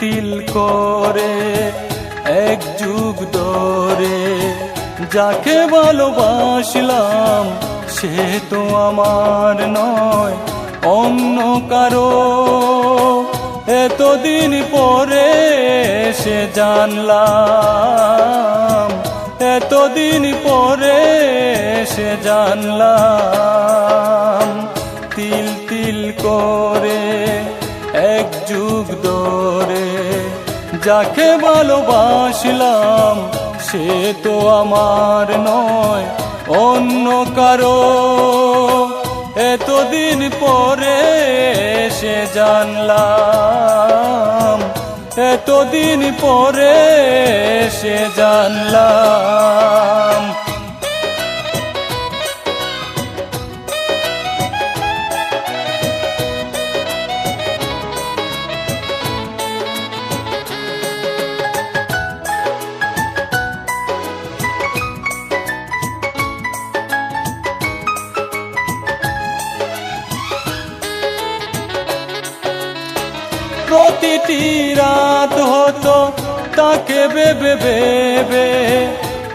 তিল করে এক যুগ ধরে যাকে ভালোবাসলাম সে তো আমার নয় অন্য কারো। এতদিন পরে সে জানলাম, এতদিন পরে সে জানলাম। তিল তিল করে এক যুগ ধরে যাকে ভালোবাসলাম সে তো আমার নয় অন্য কারো। এতদিন পরে সে জানলাম, এতদিন পরে সে জানলাম। প্রতিটি রাত হতো তাকে ভেবে ভেবে,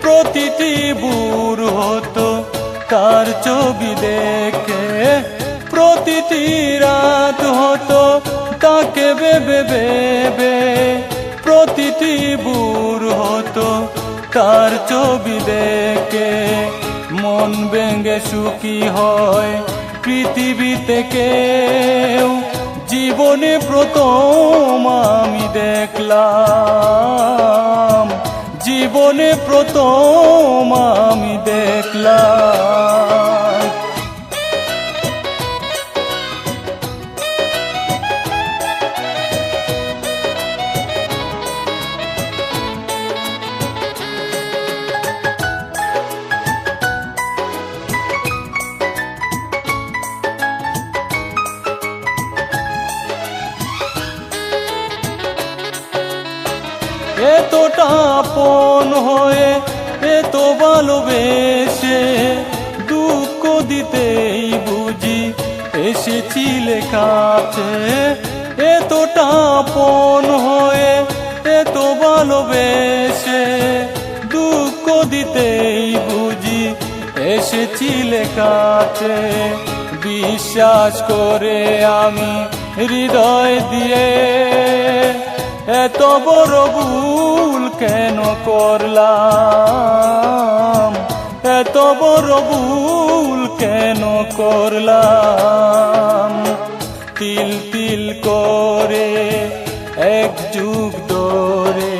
প্রতিটি ভোর হতো তার ছবি দেখে। প্রতিটি রাত হতো তাকে ভেবে ভেবে, প্রতিটি ভোর হতো তার ছবি দেখে। মন ভেঙে সুখী হয় পৃথিবীতে কেউ, জীবনে প্রথম আমি দেখলাম, জীবনে প্রথম আমি দেখলাম। এতটা আপন হয়ে এত ভালোবেসে দুঃখ দিতেই বুঝি এসেছিলে কাছে। এতটা আপন হয়ে এত ভালোবেসে দুঃখ দিতেই বুঝি এসেছিলে কাছে। বিশ্বাস করে আমি হৃদয় দিয়ে এত বড় ভুল কেন করলাম, এত বড় ভুল কেন করলাম। তিল তিল করে এক যুগ ধরে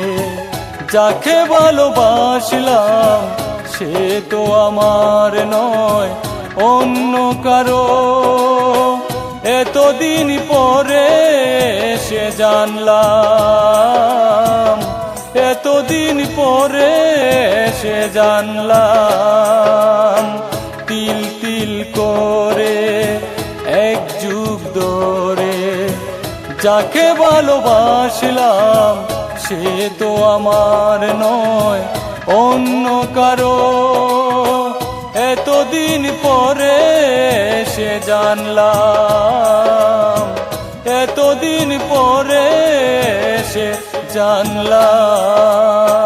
যাকে ভালোবাসলাম সে তো আমার নয় অন্য কারো। এতদিন পরে সে জানলাম, এতদিন পরে সে জানলাম। তিল তিল করে এক যুগ ধরে যাকে ভালোবাসলাম সে তো আমার নয় অন্য কারো। এতদিন পরে সে জানলাম, এতদিন পরে সে জানলাম।